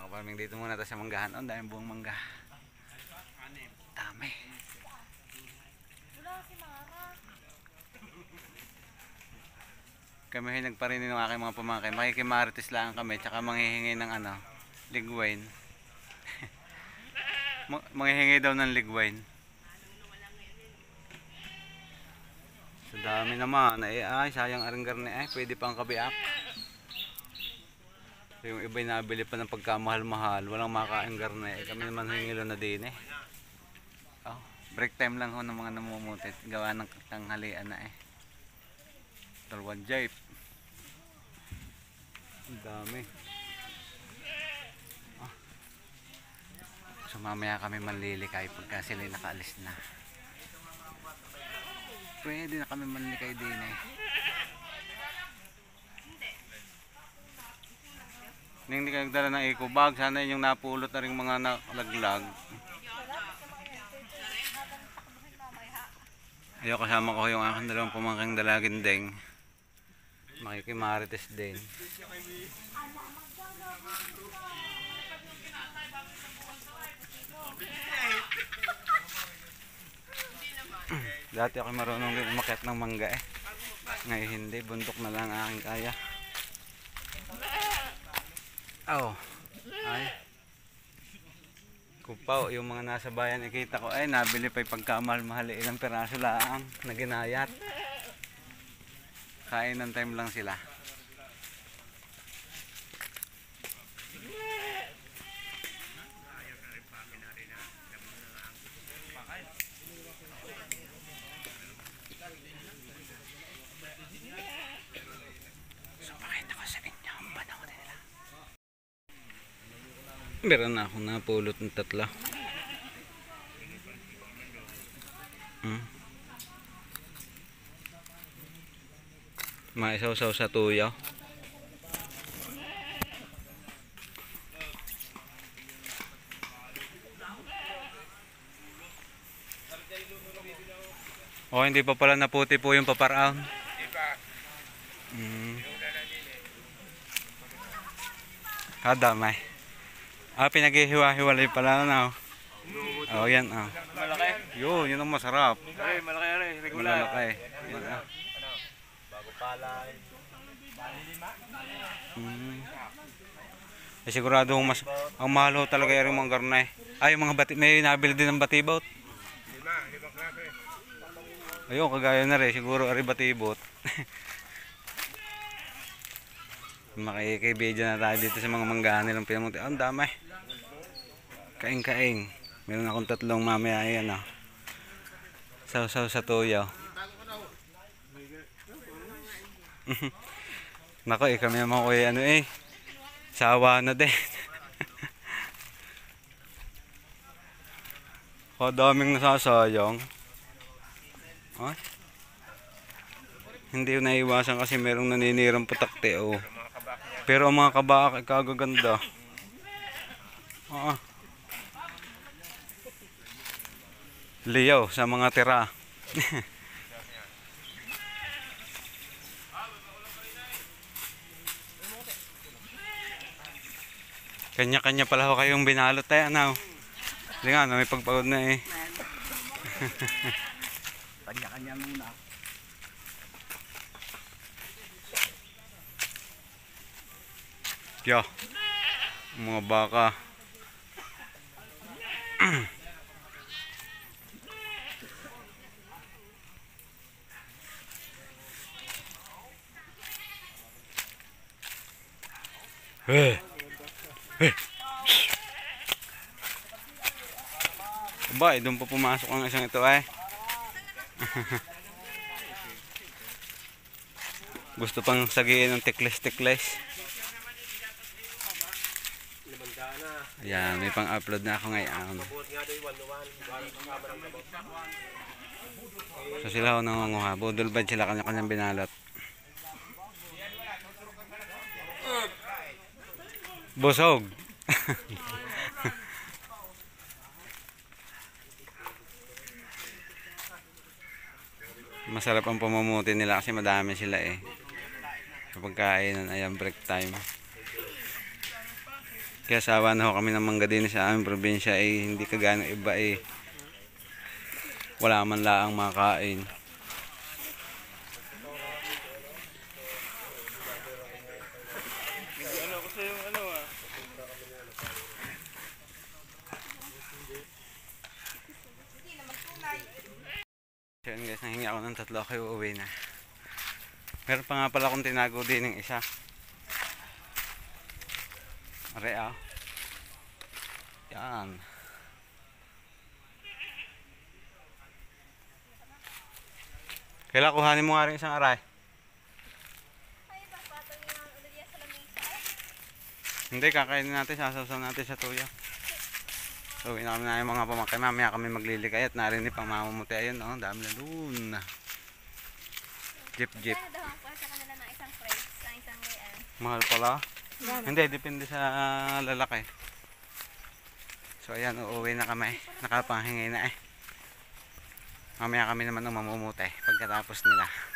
Nakaparming dito muna tayo sa manggahan. Oh, dahil buong mangga. Dami. Kami ay nagparinig ng aking mga pamangkin. Makikimarites lang kami. Tsaka manghihingi ng ano, ligwine. Manghihingi daw ng ligwine. Sa dami naman. Ay, sayang aring garne. Ay, pwede pang kabiak. Yung iba'y nabili pa ng pagkamahal-mahal. Walang makain garne. Kami naman hingilo na din eh. Oh, break time lang ho ng mga namumutit. Gawa ng tanghalian na eh. Dalawang jape. Ang dami. Oh. So mamaya kami manlilikay pagka sila nakaalis na. Pwede na kami manlilikay din eh. Hindi kayo nagdala ng eco bag. Sana yung napulot na rin mga nalaglag. Ayaw kasama ko yung aking dalawang pamangking dalagindeng. Makikimarites din. Dati ako marunong din umakyat ng mangga eh. Ngayon hindi, bundok na lang aking kaya. Oh, ay. Kupaw, yung mga nasa bayan ikita ko ay nabili pa yung pagkamahal-mahal, ilang piraso lang na ginayat. Kain ng time lang sila. Meron na akong napulot ng tatlo. Maisaw-saw sa tuyaw. Oh, hindi pa pala naputi po yung paparaon. Damay. Pinaghihiwa-hiwalay pala na. Oh, yan oh. Malaki. Yun ang masarap. Ay, malaki rin, regular. Malaki. Yan ah. Bago palay. Sigurado mas ang mahal ho talaga yung mga garnay. Ay, yung mga bati, may nabili din ng batibot. Limang klase. Ayun, kagaya na rin siguro ari batibot. Makikibidyo na tayo dito sa mga manggahan nilang pinamunti. Ang dami. Kaing-kaing. Meron akong tatlong mamaya ayan oh. Saw-saw sa tuyaw. Nako kami naman ko ano eh. Sawa na din. Daming nasasayang. Ay. Hindi ko naiwasan kasi merong naninirang putakte oh. Pero ang mga kabak ay kagaganda. Liyaw sa mga tira. Kanya-kanya pala ho kayong binalot tayo ano. Hindi nga, may pagpagod na eh. Kanya-kanya muna. Yo, mga baka. Ba, doon pa pumasok ang isang ito eh. Gusto pang sagiin ng tikles-tikles. Ayan, may pang-upload na ako ngayon. So sila ako nangunguha. Budol bad sila kanya-kanyang binalot. Busog. Masarap ang pamumuti nila kasi madami sila eh. Kapag kainan, ayan break time. Kaya sawa na ho kami ng mangga din sa aming probinsya hindi kagaya ng iba wala man laang makain. Ano kasi yung ano ah. So yun guys, nahingi ako ng 3 kayo uuwi na. Meron pa nga pala akong tinago din ng isa. Are yan. Kailan kuhanin mo nga rin isang aray? Hindi, kakainin natin, sasawsaw natin sa tuyo. So, uwi na kami na yung mga pamakay. Mamaya kami maglilikay at narinig pang mamumuti. Ayun, oh, dami na dun. Jeep. Mahal pala. Hindi, depende sa lalaki. So, ayan, uuwi na kami. Nakapanghingi na Mamaya kami naman ang mamumuti pagkatapos nila.